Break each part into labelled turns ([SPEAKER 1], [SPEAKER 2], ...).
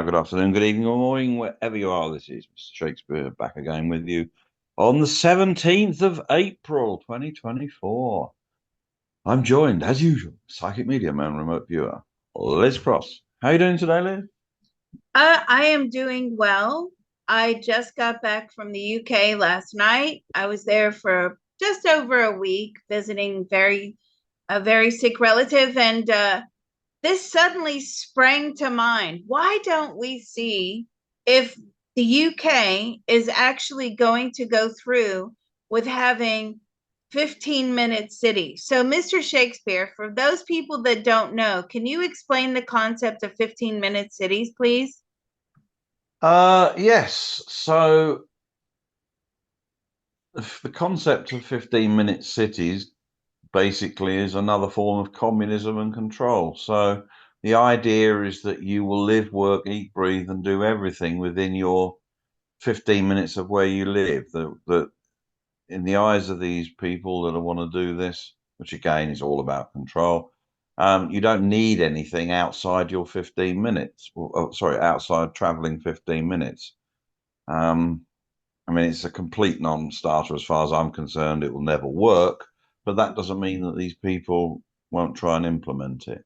[SPEAKER 1] Good afternoon, good evening, or morning, wherever you are. This is Mr. Shakespeare back again with you on the 17th of April, 2024. I'm joined, as usual, psychic medium and remote viewer, Liz Cross. How are you doing today, Liz?
[SPEAKER 2] I am doing well. I just got back from the UK last night. I was there for just over a week visiting a very sick relative, and this suddenly sprang to mind. Why don't we see if the UK is actually going to go through with having 15-minute cities? So, Mr. Shakespeare, for those people that don't know, can you explain the concept of 15-minute cities, please?
[SPEAKER 1] Yes. So the concept of 15-minute cities basically is another form of communism and control. So the idea is that you will live, work, eat, breathe, and do everything within your 15 minutes of where you live. That in the eyes of these people that want to do this, which again is all about control, you don't need anything outside your 15 minutes. Outside traveling 15 minutes. I mean, it's a complete non-starter as far as I'm concerned. It will never work, but that doesn't mean that these people won't try and implement it.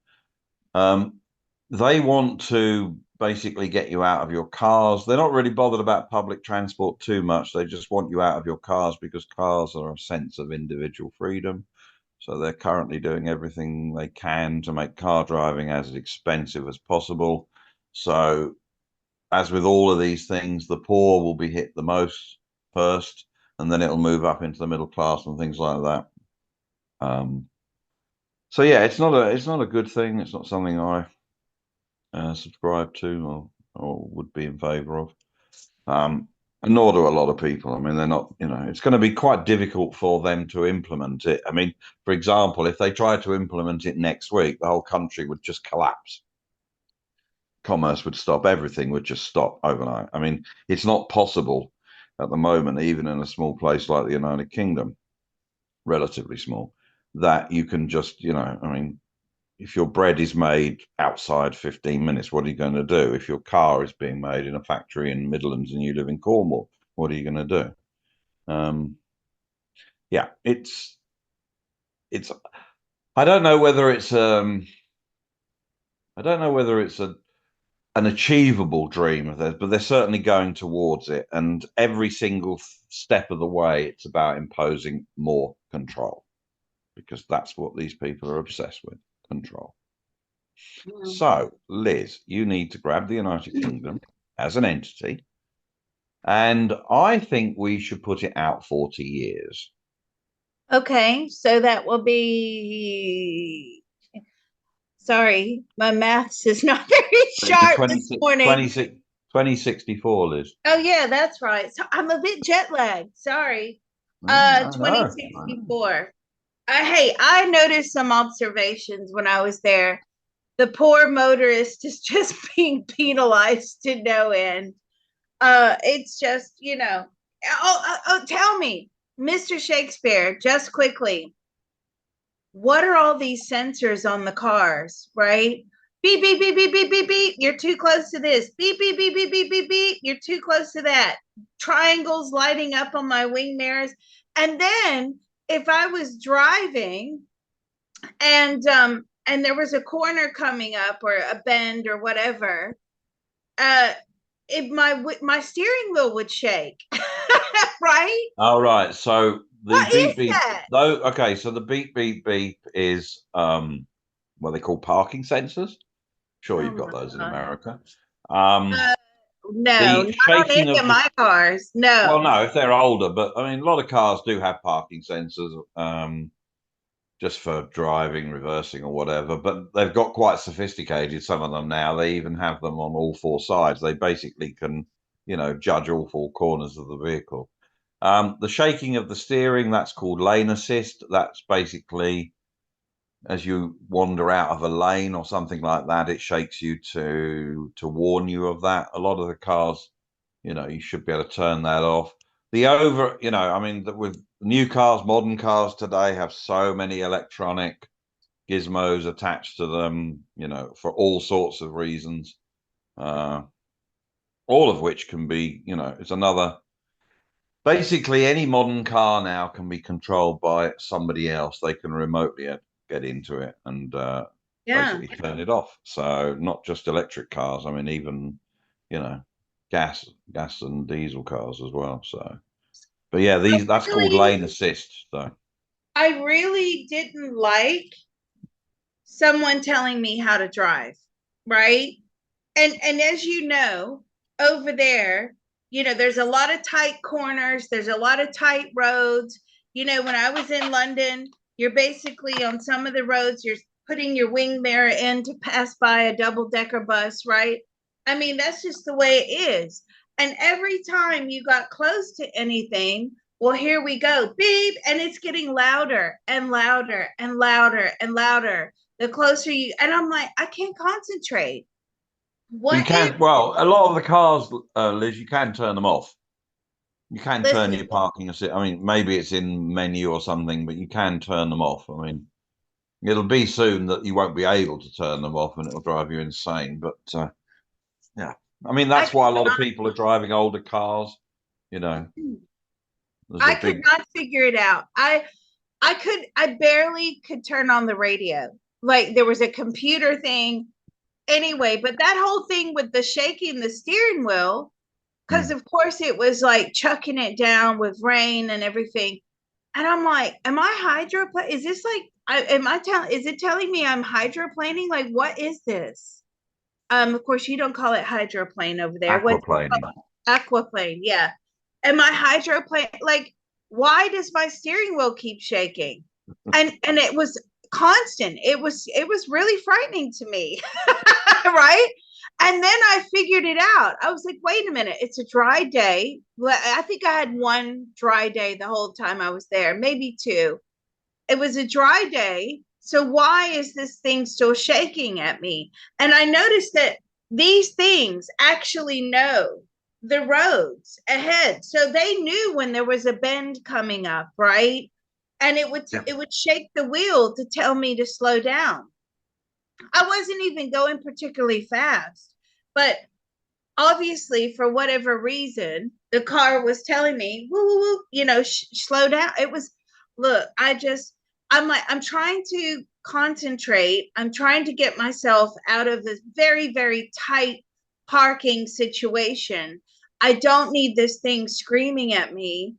[SPEAKER 1] They want to basically get you out of your cars. They're not really bothered about public transport too much. They just want you out of your cars because cars are a sense of individual freedom. So they're currently doing everything they can to make car driving as expensive as possible. So as with all of these things, the poor will be hit the most first, and then it'll move up into the middle class and things like that. So yeah, it's not a good thing. It's not something I subscribe to or would be in favour of. And nor do a lot of people. I mean, they're not. It's going to be quite difficult for them to implement it. I mean, for example, if they tried to implement it next week, the whole country would just collapse. Commerce would stop, everything would just stop overnight. I mean, it's not possible at the moment, even in a small place like the United Kingdom, relatively small, that you can just, I mean, if your bread is made outside 15 minutes, what are you going to do? If your car is being made in a factory in Midlands and you live in Cornwall, what are you going to do? Yeah, it's, I don't know whether it's, I don't know whether it's an achievable dream of theirs, but they're certainly going towards it. And every single step of the way, it's about imposing more control, because that's what these people are obsessed with, control. So, Liz, you need to grab the United Kingdom as an entity, and I think we should put it out 40 years.
[SPEAKER 2] Okay, so that will be. Sorry, my maths is not very sharp this morning.
[SPEAKER 1] 2064, Liz.
[SPEAKER 2] Oh yeah, that's right. So I'm a bit jet lagged. Sorry.
[SPEAKER 1] I know.
[SPEAKER 2] 2064. Hey, I noticed some observations when I was there. The poor motorist is just being penalized to no end. It's just, tell me, Mr. Shakespeare, just quickly, what are all these sensors on the cars, right? Beep, beep, beep, beep, beep, beep, beep. You're too close to this. Beep, beep, beep, beep, beep, beep, beep. You're too close to that. Triangles lighting up on my wing mirrors. And then if I was driving and there was a corner coming up or a bend or whatever, if my steering wheel would shake. Right?
[SPEAKER 1] All right. So the
[SPEAKER 2] what
[SPEAKER 1] beep
[SPEAKER 2] is
[SPEAKER 1] beep.
[SPEAKER 2] That?
[SPEAKER 1] Though, okay. So the beep beep beep is what they call parking sensors. Sure, you've got those in America.
[SPEAKER 2] No,
[SPEAKER 1] The
[SPEAKER 2] not on
[SPEAKER 1] shaking
[SPEAKER 2] any
[SPEAKER 1] of
[SPEAKER 2] of my cars. No.
[SPEAKER 1] Well, no, if they're older, but I mean, a lot of cars do have parking sensors, just for driving, reversing, or whatever. But they've got quite sophisticated. Some of them now. They even have them on all four sides. They basically can, judge all four corners of the vehicle. The shaking of the steering, that's called lane assist. That's basically as you wander out of a lane or something like that, it shakes you to warn you of that. A lot of the cars, you should be able to turn that off. I mean, with new cars, modern cars today have so many electronic gizmos attached to them, for all sorts of reasons, uh, all of which can be, it's another. Basically, any modern car now can be controlled by somebody else. They can remotely get into it and
[SPEAKER 2] Yeah.
[SPEAKER 1] basically turn it off. So not just electric cars. I mean, even you know, gas and diesel cars as well. So, but yeah, that's called
[SPEAKER 2] Really,
[SPEAKER 1] lane assist. So
[SPEAKER 2] I really didn't like someone telling me how to drive, right? And as you know, over there, there's a lot of tight corners, there's a lot of tight roads. When I was in London, you're basically on some of the roads, you're putting your wing mirror in to pass by a double decker bus, right? I mean, that's just the way it is. And every time you got close to anything, well, here we go, beep, and it's getting louder and louder and louder and louder the closer you, and I'm like, I can't concentrate.
[SPEAKER 1] you
[SPEAKER 2] What if,
[SPEAKER 1] can, well, a lot of the cars, Liz, you can turn them off. You can turn
[SPEAKER 2] listen,
[SPEAKER 1] your parking assist. I mean, maybe it's in menu or something, but you can turn them off. I mean, it'll be soon that you won't be able to turn them off, and it'll drive you insane. But yeah, I mean,
[SPEAKER 2] I
[SPEAKER 1] that's
[SPEAKER 2] could
[SPEAKER 1] why a lot of
[SPEAKER 2] not,
[SPEAKER 1] people are driving older cars. You know, there's a
[SPEAKER 2] I could
[SPEAKER 1] big.
[SPEAKER 2] not figure it out. I barely could turn on the radio. Like there was a computer thing anyway, but that whole thing with the shaking the steering wheel, because
[SPEAKER 1] Hmm.
[SPEAKER 2] of course it was like chucking it down with rain and everything. And I'm like, am I hydroplane? Is this like, is it telling me I'm hydroplaning? Like, what is this? Of course, you don't call it hydroplane over there. What's it
[SPEAKER 1] Aquaplaning.
[SPEAKER 2] called? Aquaplane, yeah. And my hydroplane, like, why does my steering wheel keep shaking? And it was constant. It was really frightening to me, right? And then I figured it out. I was like, wait a minute, it's a dry day. Well, I think I had one dry day the whole time I was there, maybe two. It was a dry day. So why is this thing still shaking at me? And I noticed that these things actually know the roads ahead. So they knew when there was a bend coming up, right? And it would
[SPEAKER 1] Yeah.
[SPEAKER 2] it would shake the wheel to tell me to slow down. I wasn't even going particularly fast, but obviously for whatever reason the car was telling me woo, woo, woo, slow down. It was, look, I'm like, I'm trying to concentrate, I'm trying to get myself out of this very very tight parking situation. I don't need this thing screaming at me.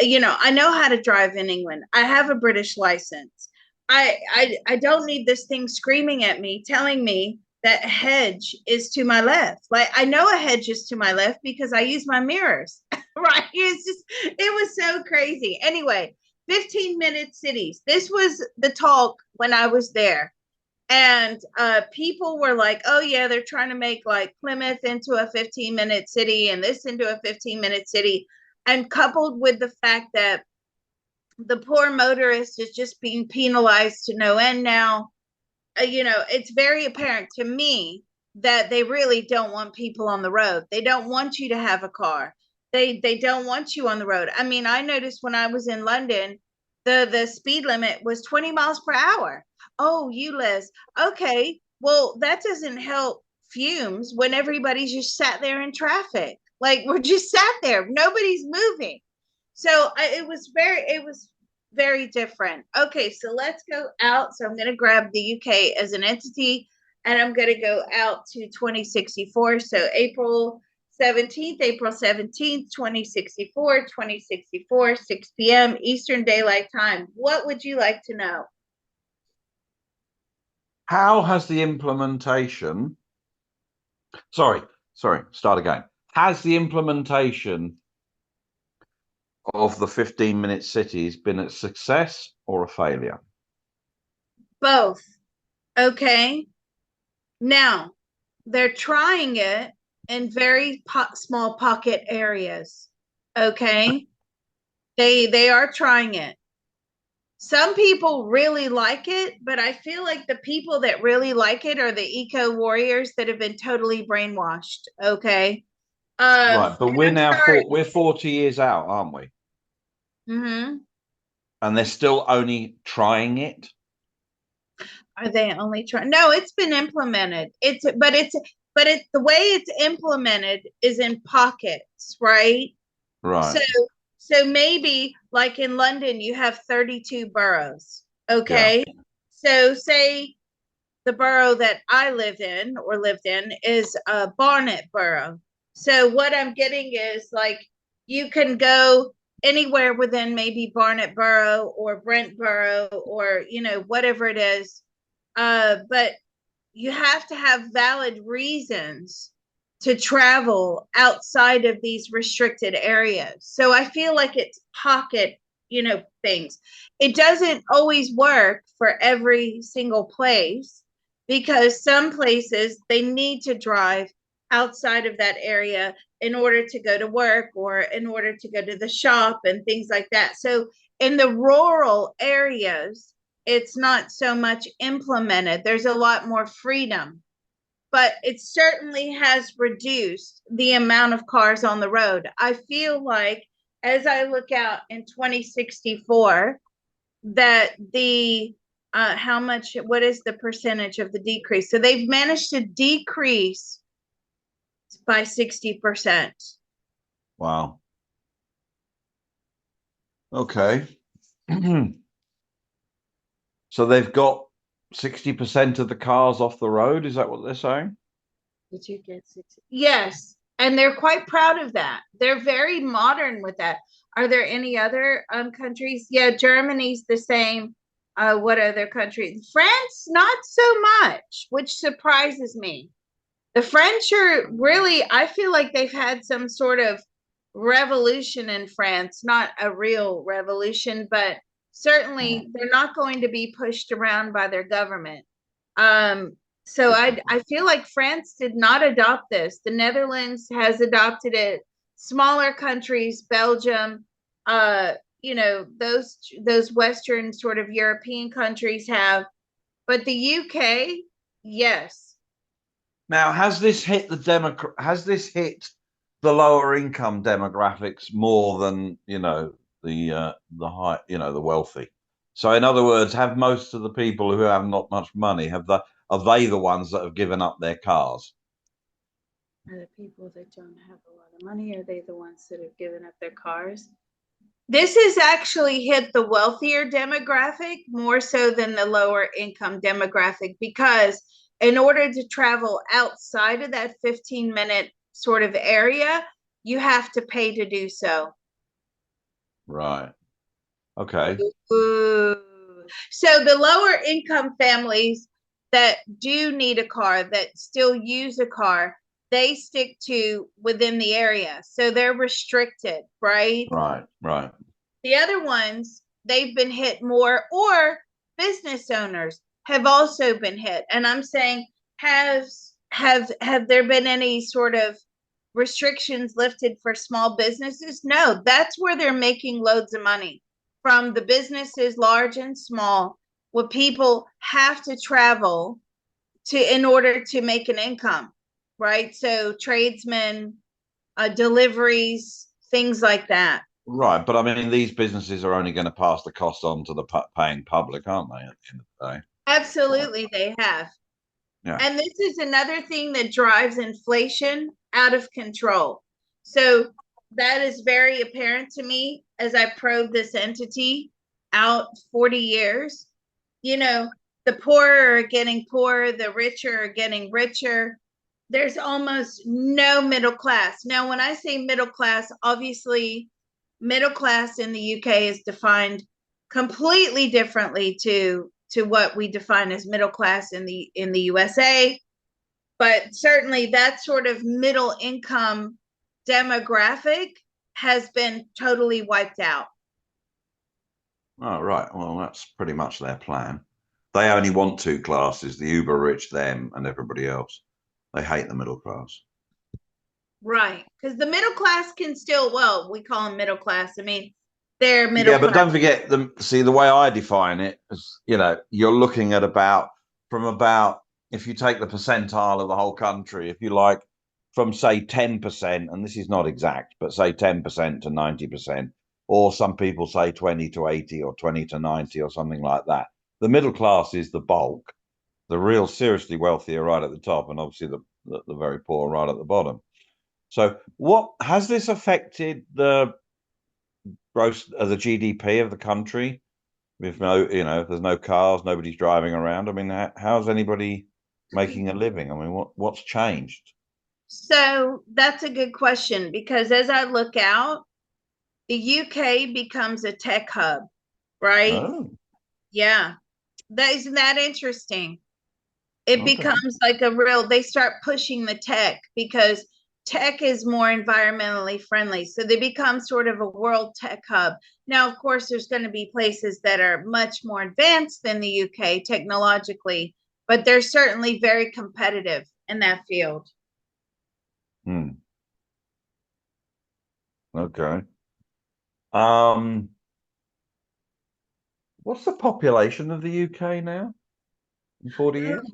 [SPEAKER 2] I know how to drive in England, I have a British license. I don't need this thing screaming at me telling me that hedge is to my left. Like I know a hedge is to my left because I use my mirrors, right? It was so crazy. Anyway, 15-minute cities. This was the talk when I was there. And people were like, oh, yeah, they're trying to make like Plymouth into a 15-minute city and this into a 15-minute city. And coupled with the fact that the poor motorist is just being penalized to no end now, it's very apparent to me that they really don't want people on the road. They don't want you to have a car. They don't want you on the road. I mean, I noticed when I was in London, the speed limit was 20 miles per hour. Oh, you Liz. Okay. Well, that doesn't help fumes when everybody's just sat there in traffic. Like we're just sat there. Nobody's moving. So it was very different. Okay, so let's go out. So I'm going to grab the UK as an entity, and I'm going to go out to 2064. So April 17th, 2064, 6 p.m. Eastern Daylight Time. What would you like to know?
[SPEAKER 1] How has the implementation? Sorry. Start again. Has the implementation of the 15-minute cities been a success or a failure?
[SPEAKER 2] Both. Okay. Now, they're trying it in very small pocket areas. Okay. They are trying it. Some people really like it, but I feel like the people that really like it are the eco warriors that have been totally brainwashed. Okay.
[SPEAKER 1] Right, but
[SPEAKER 2] And I'm sorry.
[SPEAKER 1] we're 40 years out, aren't we?
[SPEAKER 2] Hmm.
[SPEAKER 1] And they're still only trying it.
[SPEAKER 2] Are they only trying? No, it's been implemented. It's the way it's implemented is in pockets, right? So
[SPEAKER 1] Right.
[SPEAKER 2] so maybe like in London, you have 32 boroughs.
[SPEAKER 1] Yeah.
[SPEAKER 2] Okay. So say the borough that I live in or lived in is Barnet Borough. So what I'm getting is like you can go anywhere within maybe Barnet Borough or Brent Borough or whatever it is. But you have to have valid reasons to travel outside of these restricted areas. So I feel like it's pocket, things. It doesn't always work for every single place because some places they need to drive outside of that area in order to go to work or in order to go to the shop and things like that. So in the rural areas, it's not so much implemented. There's a lot more freedom, but it certainly has reduced the amount of cars on the road. I feel like as I look out in 2064, that the how much, what is the percentage of the decrease? So they've managed to decrease by 60%.
[SPEAKER 1] Wow. Okay. So they've got 60% of the cars off the road. Is that what they're saying?
[SPEAKER 2] Did you get 60? Yes. And they're quite proud of that. They're very modern with that. Are there any other countries? Yeah, Germany's the same. What other countries? France, not so much, which surprises me. The French are really, I feel like they've had some sort of revolution in France, not a real revolution, but
[SPEAKER 1] Oh,
[SPEAKER 2] certainly they're not going to be pushed around by their government. Um, so I feel like France did not adopt this. The Netherlands has adopted it. Smaller countries, Belgium, uh, those Western sort of European countries have, but the UK, yes.
[SPEAKER 1] now, has this hit the lower income demographics more than, the high, the wealthy? So in other words, have most of the people who have not much money, are they the ones that have given up their cars?
[SPEAKER 2] Are the people that don't have a lot of money, are they the ones that have given up their cars? This has actually hit the wealthier demographic more so than the lower income demographic because in order to travel outside of that 15-minute sort of area, you have to pay to do so.
[SPEAKER 1] Right. Okay.
[SPEAKER 2] Ooh. So the lower income families that do need a car, that still use a car, they stick to within the area. So they're restricted, right?
[SPEAKER 1] Right. Right.
[SPEAKER 2] The other ones, they've been hit more, or business owners have also been hit. And I'm saying, have there been any sort of restrictions lifted for small businesses? No, that's where they're making loads of money from the businesses, large and small, what people have to travel to in order to make an income, right? So tradesmen, deliveries, things like that.
[SPEAKER 1] Right. But I mean, these businesses are only going to pass the cost on to the paying public, aren't they, at the end of the day?
[SPEAKER 2] Absolutely, they have.
[SPEAKER 1] Yeah.
[SPEAKER 2] And this is another thing that drives inflation out of control. So that is very apparent to me as I probe this entity out 40 years. You know, the poorer are getting poorer, the richer are getting richer. There's almost no middle class. Now, when I say middle class, obviously, middle class in the UK is defined completely differently to what we define as middle class in the USA, but certainly that sort of middle income demographic has been totally wiped out.
[SPEAKER 1] Oh, right. Well, that's pretty much their plan. They only want two classes, the uber rich, them, and everybody else. They hate the middle class.
[SPEAKER 2] Right. Because the middle class can still, well, we call them middle class. I mean, They're middle
[SPEAKER 1] Yeah, but
[SPEAKER 2] class.
[SPEAKER 1] don't forget the way I define it is, you're looking at about if you take the percentile of the whole country, if you like, from say 10%, and this is not exact, but say 10% to 90%, or some people say 20 to 80 or 20 to 90 or something like that. The middle class is the bulk, the real seriously wealthy are right at the top, and obviously the very poor are right at the bottom. So what has this affected the gross the GDP of the country? If if there's no cars, nobody's driving around. I mean, how's anybody making a living? I mean, what's changed?
[SPEAKER 2] So that's a good question because as I look out, the UK becomes a tech hub, right?
[SPEAKER 1] Oh,
[SPEAKER 2] Yeah. That isn't that interesting. It
[SPEAKER 1] okay.
[SPEAKER 2] becomes like they start pushing the tech because tech is more environmentally friendly. So they become sort of a world tech hub. Now, of course, there's going to be places that are much more advanced than the UK technologically, but they're certainly very competitive in that field.
[SPEAKER 1] Hmm. Okay. Um, what's the population of the UK now in 40 years?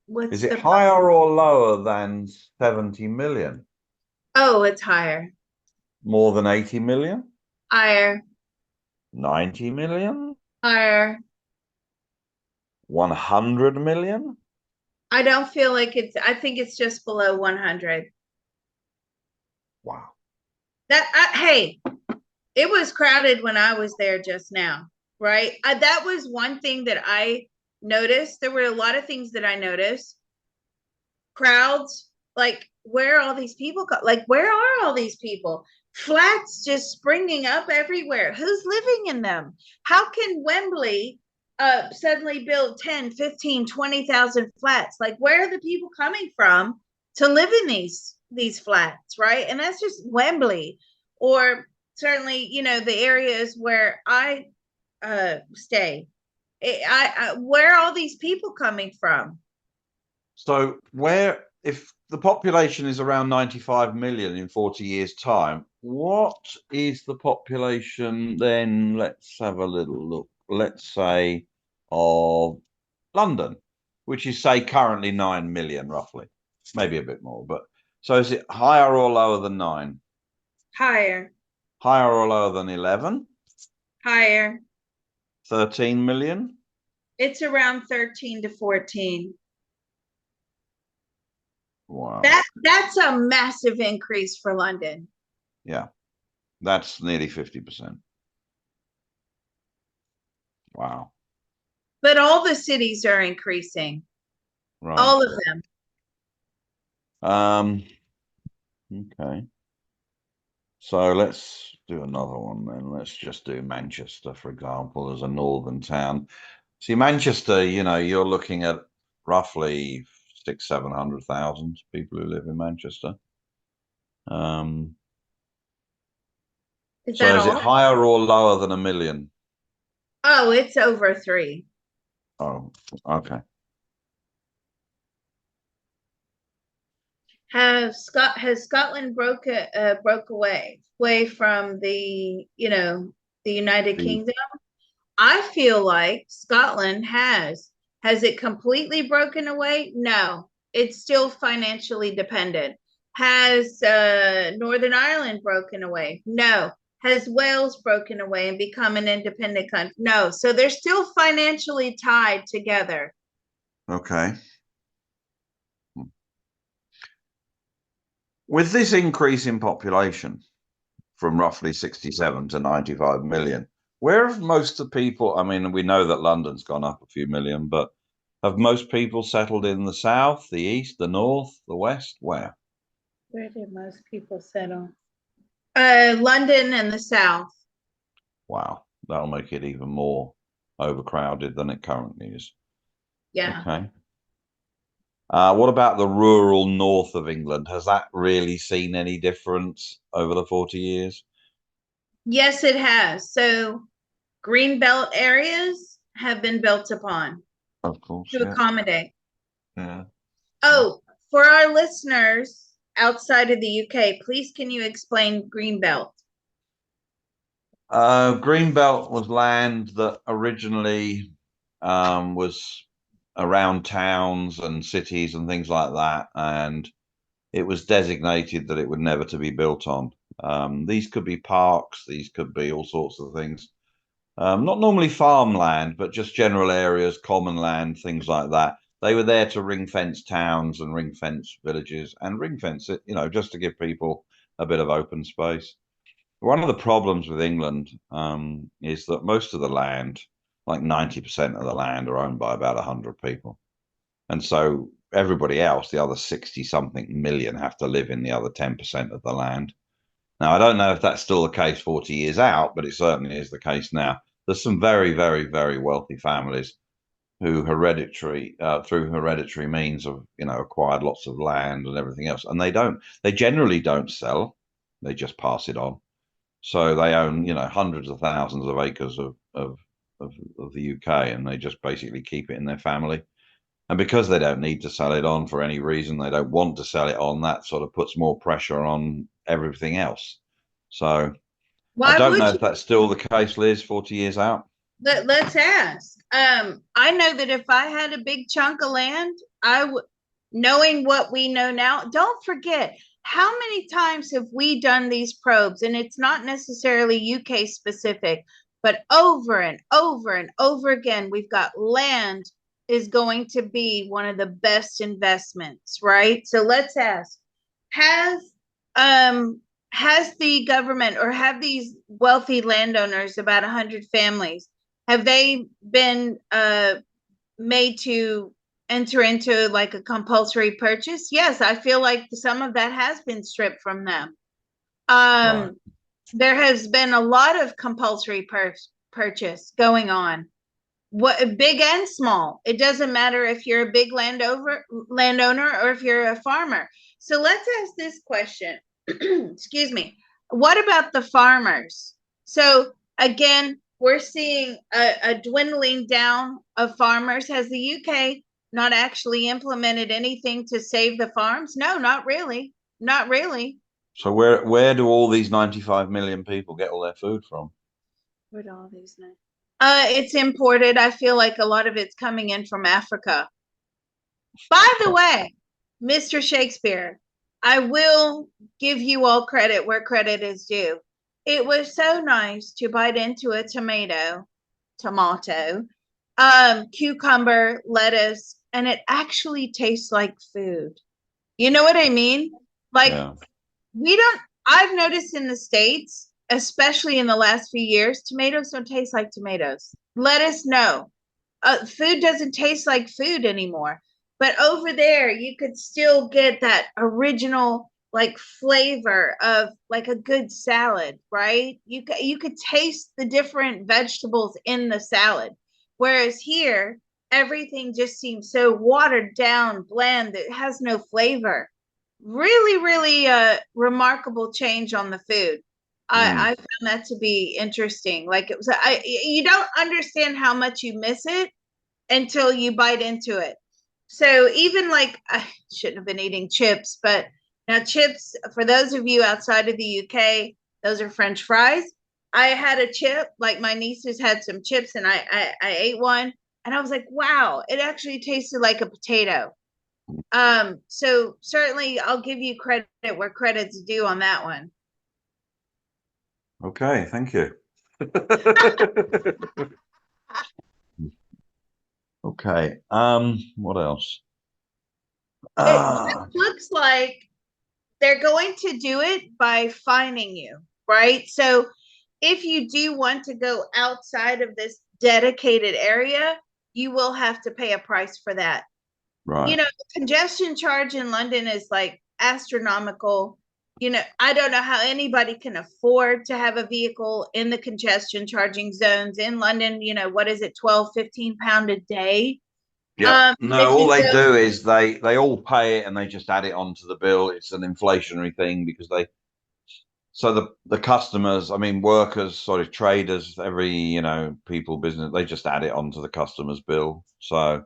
[SPEAKER 2] What's
[SPEAKER 1] Is it
[SPEAKER 2] the
[SPEAKER 1] higher or lower than 70 million?
[SPEAKER 2] Oh, it's higher.
[SPEAKER 1] More than 80 million?
[SPEAKER 2] Higher.
[SPEAKER 1] 90 million?
[SPEAKER 2] Higher.
[SPEAKER 1] 100 million?
[SPEAKER 2] I don't feel like I think it's just below 100.
[SPEAKER 1] Wow.
[SPEAKER 2] Hey, it was crowded when I was there just now, right? That was one thing that I noticed. There were a lot of things that I noticed. Crowds, like where are all these people? Like where are all these people? Flats just springing up everywhere. Who's living in them? How can Wembley suddenly build 10, 15, 20,000 flats? Like where are the people coming from to live in these flats, right? And that's just Wembley, or certainly the areas where I stay. Where are all these people coming from?
[SPEAKER 1] So if the population is around 95 million in 40 years' time, what is the population then? Let's have a little look. Let's say of London, which is say currently 9 million roughly, maybe a bit more. But so is it higher or lower than 9?
[SPEAKER 2] Higher.
[SPEAKER 1] Higher or lower than 11?
[SPEAKER 2] Higher.
[SPEAKER 1] 13 million?
[SPEAKER 2] It's around 13 to 14.
[SPEAKER 1] Wow.
[SPEAKER 2] That's a massive increase for London.
[SPEAKER 1] Yeah, that's nearly 50%. Wow.
[SPEAKER 2] But all the cities are increasing.
[SPEAKER 1] Right.
[SPEAKER 2] All of them.
[SPEAKER 1] Um, okay. So let's do another one then. Let's just do Manchester, for example, as a northern town. See, Manchester, you're looking at roughly 700,000 people who live in Manchester. Um,
[SPEAKER 2] Is
[SPEAKER 1] so
[SPEAKER 2] that
[SPEAKER 1] is it
[SPEAKER 2] all?
[SPEAKER 1] higher or lower than a million?
[SPEAKER 2] Oh, it's over 3.
[SPEAKER 1] Oh, okay.
[SPEAKER 2] Has Scotland broke away from the United
[SPEAKER 1] The,
[SPEAKER 2] Kingdom? I feel like Scotland has. Has it completely broken away? No, it's still financially dependent. Has Northern Ireland broken away? No. Has Wales broken away and become an independent country? No. So they're still financially tied together.
[SPEAKER 1] okay. With this increase in population from roughly 67 to 95 million, where have most of the people, I mean, we know that London's gone up a few million, but have most people settled in the south, the east, the north, the west? Where?
[SPEAKER 2] Where did most people settle? London and the South.
[SPEAKER 1] Wow, that'll make it even more overcrowded than it currently is.
[SPEAKER 2] Yeah.
[SPEAKER 1] Okay. What about the rural north of England? Has that really seen any difference over the 40 years?
[SPEAKER 2] Yes, it has. So green belt areas have been built upon
[SPEAKER 1] Of course,
[SPEAKER 2] to
[SPEAKER 1] yeah.
[SPEAKER 2] accommodate.
[SPEAKER 1] Yeah.
[SPEAKER 2] Oh, for our listeners outside of the UK, please can you explain green belt?
[SPEAKER 1] Greenbelt was land that originally was around towns and cities and things like that, and it was designated that it would never to be built on. These could be parks, these could be all sorts of things. Not normally farmland, but just general areas, common land, things like that. They were there to ring fence towns and ring fence villages and ring fence it, just to give people a bit of open space. One of the problems with England is that most of the land, like 90% of the land, are owned by about 100 people. And so everybody else, the other 60 something million, have to live in the other 10% of the land. Now, I don't know if that's still the case 40 years out, but it certainly is the case now. There's some very, very, very wealthy families who through hereditary means have, acquired lots of land and everything else. And they generally don't sell, they just pass it on. So they own, hundreds of thousands of acres of the UK, and they just basically keep it in their family. And because they don't need to sell it on for any reason, they don't want to sell it on, that sort of puts more pressure on everything else. So I
[SPEAKER 2] Why
[SPEAKER 1] don't
[SPEAKER 2] would
[SPEAKER 1] know
[SPEAKER 2] you?
[SPEAKER 1] if that's still the case, Liz, 40 years out.
[SPEAKER 2] Let's ask. I know that if I had a big chunk of land, I would, knowing what we know now, don't forget how many times have we done these probes, and it's not necessarily UK specific, but over and over and over again, we've got land is going to be one of the best investments, right? So let's ask, has um has the government or have these wealthy landowners, about 100 families, have they been made to enter into like a compulsory purchase? Yes, I feel like some of that has been stripped from them.
[SPEAKER 1] Right.
[SPEAKER 2] Um, there has been a lot of compulsory purchase going on, what big and small. It doesn't matter if you're a big landowner or if you're a farmer. So let's ask this question. Excuse me. What about the farmers? So again, we're seeing a dwindling down of farmers. Has the UK not actually implemented anything to save the farms? No, not really. Not really.
[SPEAKER 1] So where do all these 95 million people get all their food from?
[SPEAKER 2] What are all these names? It's imported. I feel like a lot of it's coming in from Africa. By the way, Mr. Shakespeare, I will give you all credit where credit is due. It was so nice to bite into a tomato, cucumber, lettuce, and it actually tastes like food. You know what I mean? Like,
[SPEAKER 1] Yeah.
[SPEAKER 2] we don't, I've noticed in the States, especially in the last few years, tomatoes don't taste like tomatoes. Lettuce, no. Food doesn't taste like food anymore. But over there, you could still get that original like flavor of like a good salad, right? You could taste the different vegetables in the salad. Whereas here, everything just seems so watered down, bland, that it has no flavor. Really, really remarkable change on the food. I
[SPEAKER 1] Mm.
[SPEAKER 2] found that to be interesting. Like it was, you don't understand how much you miss it until you bite into it. So even like I shouldn't have been eating chips, but now chips, for those of you outside of the UK, those are French fries. I had a chip, like my nieces had some chips, and I ate one, and I was like, wow, it actually tasted like a potato. So certainly I'll give you credit where credit's due on that one.
[SPEAKER 1] Okay, thank you. Okay. What else?
[SPEAKER 2] It
[SPEAKER 1] Ah,
[SPEAKER 2] looks like they're going to do it by fining you, right? So if you do want to go outside of this dedicated area, you will have to pay a price for that. You
[SPEAKER 1] right.
[SPEAKER 2] know, the congestion charge in London is like astronomical. You know, I don't know how anybody can afford to have a vehicle in the congestion charging zones in London. You know, what is it, 12, 15 pound a day?
[SPEAKER 1] Yep. No,
[SPEAKER 2] If
[SPEAKER 1] all
[SPEAKER 2] you
[SPEAKER 1] they
[SPEAKER 2] go,
[SPEAKER 1] do is they all pay it and they just add it onto the bill. It's an inflationary thing because the customers, I mean workers, sorry, traders, every, people, business, they just add it onto the customer's bill. So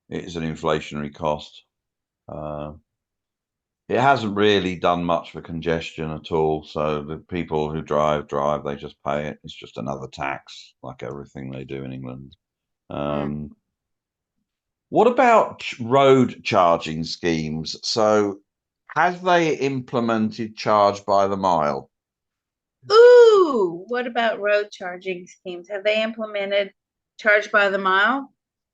[SPEAKER 1] it's an inflationary cost. Uh, It hasn't really done much for congestion at all. So the people who drive, they just pay it. It's just another tax, like everything they do in England.
[SPEAKER 2] Mm.
[SPEAKER 1] Um, what about road charging schemes? So have they implemented charge by the mile?
[SPEAKER 2] Ooh, what about road charging schemes? Have they implemented charge by the mile?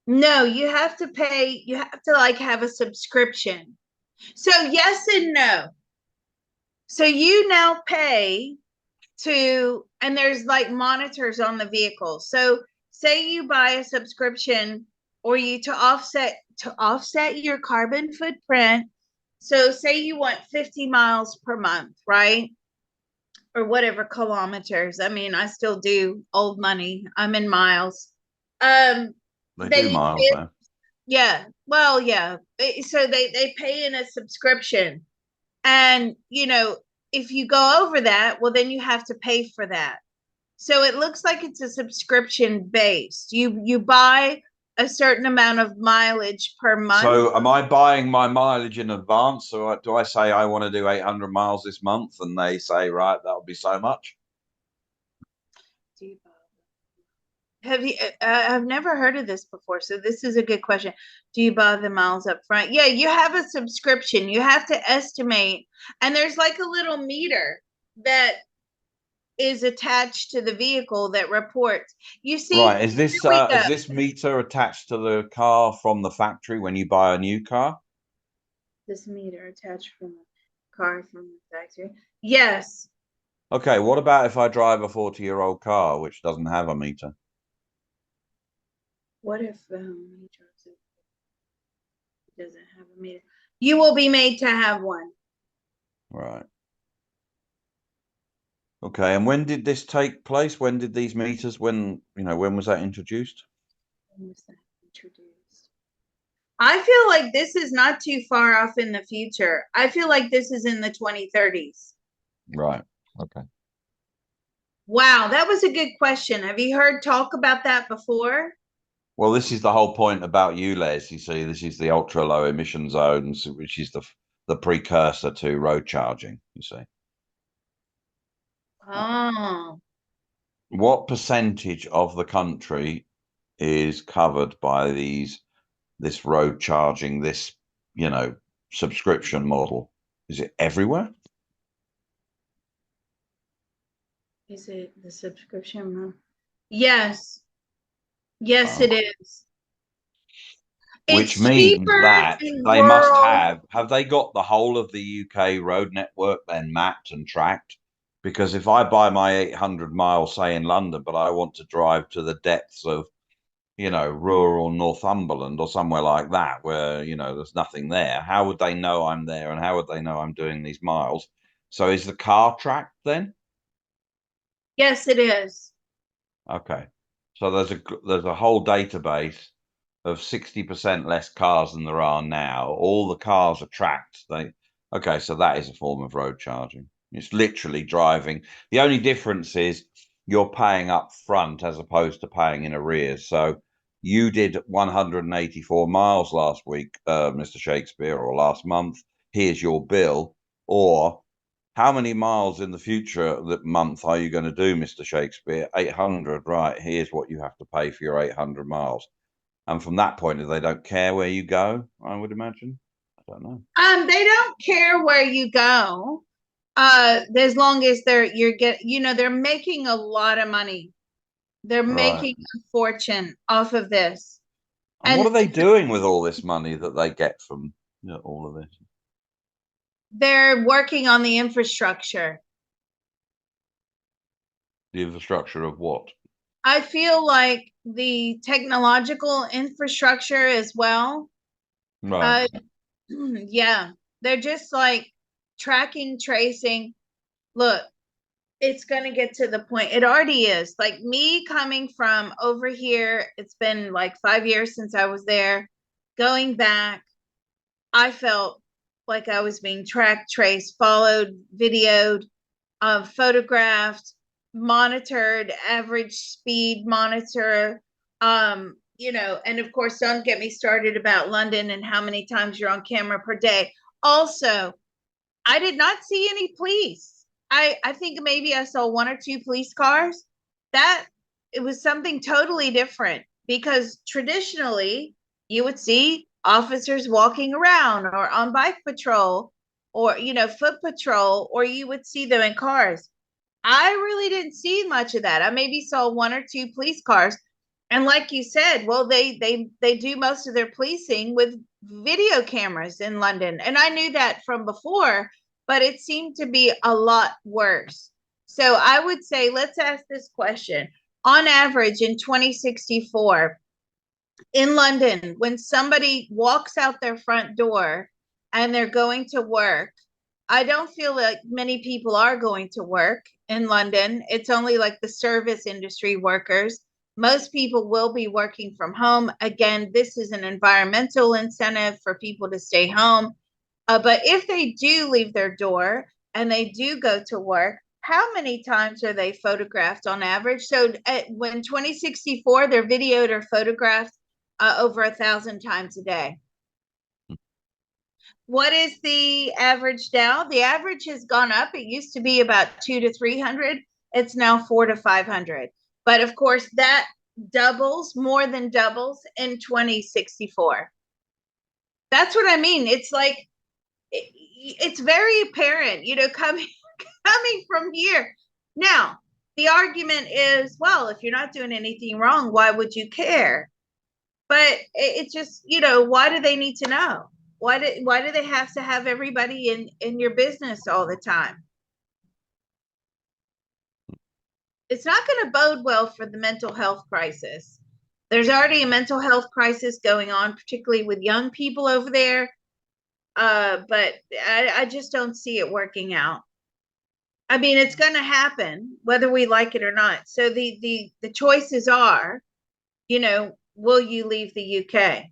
[SPEAKER 2] No, you have to pay, you have to like have a subscription. So yes and no. So you now pay to, and there's like monitors on the vehicle. So say you buy a subscription or you to offset your carbon footprint. So say you want 50 miles per month, right? Or whatever kilometers. I mean, I still do old money. I'm in miles. Um,
[SPEAKER 1] They do
[SPEAKER 2] they
[SPEAKER 1] miles there.
[SPEAKER 2] yeah. Well, yeah. So they pay in a subscription. And, if you go over that, well, then you have to pay for that. So it looks like it's a subscription based. You buy a certain amount of mileage per month.
[SPEAKER 1] So am I buying my mileage in advance? So do I say I want to do 800 miles this month, and they say, right, that'll be so much?
[SPEAKER 2] Have you? I've never heard of this before, so this is a good question. Do you buy the miles up front? Yeah, you have a subscription. You have to estimate, and there's like a little meter that is attached to the vehicle that reports. You see,
[SPEAKER 1] Right.
[SPEAKER 2] here we go.
[SPEAKER 1] Is this meter attached to the car from the factory when you buy a new car?
[SPEAKER 2] This meter attached from the car from the factory. Yes.
[SPEAKER 1] Okay, what about if I drive a 40-year-old car which doesn't have a meter?
[SPEAKER 2] What if he drives it? It doesn't have a meter. You will be made to have one.
[SPEAKER 1] Right. Okay, and when did this take place? When did these meters, when was that introduced?
[SPEAKER 2] When was that introduced? I feel like this is not too far off in the future. I feel like this is in the 2030s.
[SPEAKER 1] Right. Okay.
[SPEAKER 2] Wow, that was a good question. Have you heard talk about that before?
[SPEAKER 1] Well, this is the whole point about ULEZ. You see, this is the ultra low emission zones, which is the precursor to road charging, you see.
[SPEAKER 2] Oh,
[SPEAKER 1] What percentage of the country is covered by this road charging, this, you know, subscription model? Is it everywhere?
[SPEAKER 2] is it the subscription? Yes. Yes,
[SPEAKER 1] Oh.
[SPEAKER 2] it is.
[SPEAKER 1] Which
[SPEAKER 2] It's
[SPEAKER 1] means
[SPEAKER 2] cheaper
[SPEAKER 1] that
[SPEAKER 2] in
[SPEAKER 1] they must
[SPEAKER 2] rural.
[SPEAKER 1] have they got the whole of the UK road network then mapped and tracked? Because if I buy my 800 miles, say in London, but I want to drive to the depths of, rural Northumberland or somewhere like that, where, there's nothing there, how would they know I'm there, and how would they know I'm doing these miles? So is the car tracked then?
[SPEAKER 2] Yes, it is.
[SPEAKER 1] Okay. So there's a whole database of 60% less cars than there are now. All the cars are tracked. Okay, so that is a form of road charging. It's literally driving. The only difference is you're paying up front as opposed to paying in arrears. So you did 184 miles last week, Mr. Shakespeare, or last month. Here's your bill. Or how many miles in the future that month are you going to do, Mr. Shakespeare? 800, right? Here's what you have to pay for your 800 miles. And from that point, they don't care where you go, I would imagine. I don't know.
[SPEAKER 2] They don't care where you go. As long as they're making a lot of money. They're
[SPEAKER 1] Right.
[SPEAKER 2] making a fortune off of this.
[SPEAKER 1] And what
[SPEAKER 2] And
[SPEAKER 1] are they doing with all this money that they get from, all of this?
[SPEAKER 2] they're working on the infrastructure.
[SPEAKER 1] The infrastructure of what?
[SPEAKER 2] I feel like the technological infrastructure as well.
[SPEAKER 1] Right.
[SPEAKER 2] Uh, yeah, they're just like tracking, tracing. Look, it's going to get to the point. It already is. Like me coming from over here, it's been like 5 years since I was there. Going back, I felt like I was being tracked, traced, followed, videoed, photographed, monitored, average speed monitor. And of course, don't get me started about London and how many times you're on camera per day. Also, I did not see any police. I think maybe I saw one or two police cars. That it was something totally different because traditionally you would see officers walking around or on bike patrol or foot patrol, or you would see them in cars. I really didn't see much of that. I maybe saw one or two police cars. And like you said, well, they do most of their policing with video cameras in London. And I knew that from before, but it seemed to be a lot worse. So I would say let's ask this question. On average in 2064 in London, when somebody walks out their front door and they're going to work, I don't feel like many people are going to work in London. It's only like the service industry workers. Most people will be working from home. Again, this is an environmental incentive for people to stay home. But if they do leave their door and they do go to work, how many times are they photographed on average? So when 2064, they're videoed or photographed over 1,000 times a day. What is the average now? The average has gone up. It used to be about 200 to 300. It's now 400 to 500. But of course, that doubles, more than doubles in 2064. That's what I mean. It's like, it's very apparent, coming from here. Now, the argument is, well, if you're not doing anything wrong, why would you care? But it's just, why do they need to know? Why do they have to have everybody in your business all the time? It's not going to bode well for the mental health crisis. There's already a mental health crisis going on, particularly with young people over there. But I just don't see it working out. I mean, it's going to happen whether we like it or not. So the choices are, will you leave the UK?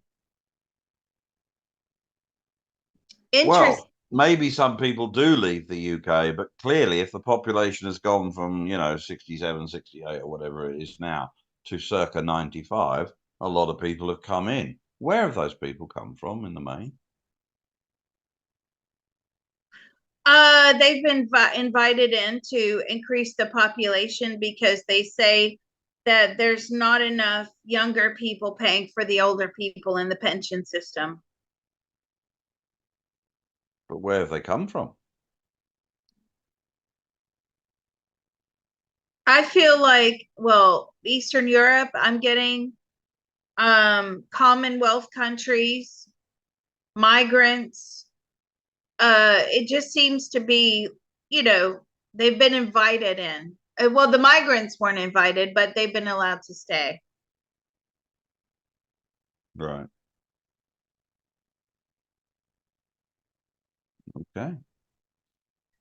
[SPEAKER 2] Interest.
[SPEAKER 1] Well, maybe some people do leave the UK, but clearly, if the population has gone from 67, 68, or whatever it is now to circa 95, a lot of people have come in. Where have those people come from in the main?
[SPEAKER 2] They've been invited in to increase the population because they say that there's not enough younger people paying for the older people in the pension system.
[SPEAKER 1] But where have they come from?
[SPEAKER 2] I feel like, well, Eastern Europe, I'm getting Commonwealth countries, migrants. It just seems to be, they've been invited in. Well, the migrants weren't invited, but they've been allowed to stay.
[SPEAKER 1] Right. Okay.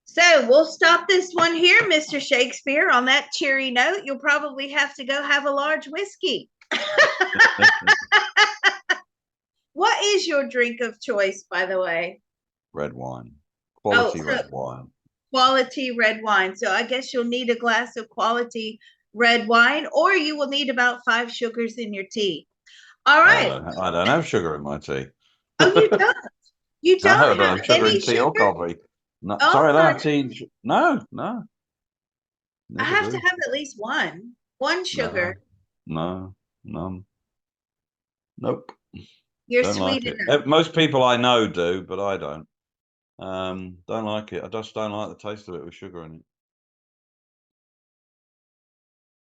[SPEAKER 2] So we'll stop this one here, Mr. Shakespeare. On that cheery note, you'll probably have to go have a large whiskey. What is your drink of choice, by the way?
[SPEAKER 1] Red wine. Quality red wine.
[SPEAKER 2] Quality red wine. So I guess you'll need a glass of quality red wine, or you will need about 5 sugars in your tea. All right.
[SPEAKER 1] I don't have sugar in my tea.
[SPEAKER 2] Oh, you don't? You
[SPEAKER 1] No, I
[SPEAKER 2] don't
[SPEAKER 1] don't
[SPEAKER 2] have
[SPEAKER 1] have sugar
[SPEAKER 2] any
[SPEAKER 1] in tea or
[SPEAKER 2] sugar?
[SPEAKER 1] coffee. No,
[SPEAKER 2] Oh,
[SPEAKER 1] sorry, I don't
[SPEAKER 2] my.
[SPEAKER 1] have tea. No, no.
[SPEAKER 2] I
[SPEAKER 1] Never
[SPEAKER 2] have to
[SPEAKER 1] do.
[SPEAKER 2] have at least one sugar.
[SPEAKER 1] No, none. Nope.
[SPEAKER 2] You're
[SPEAKER 1] Don't
[SPEAKER 2] sweet
[SPEAKER 1] like it.
[SPEAKER 2] enough.
[SPEAKER 1] Most people I know do, but I don't. Don't like it. I just don't like the taste of it with sugar in it.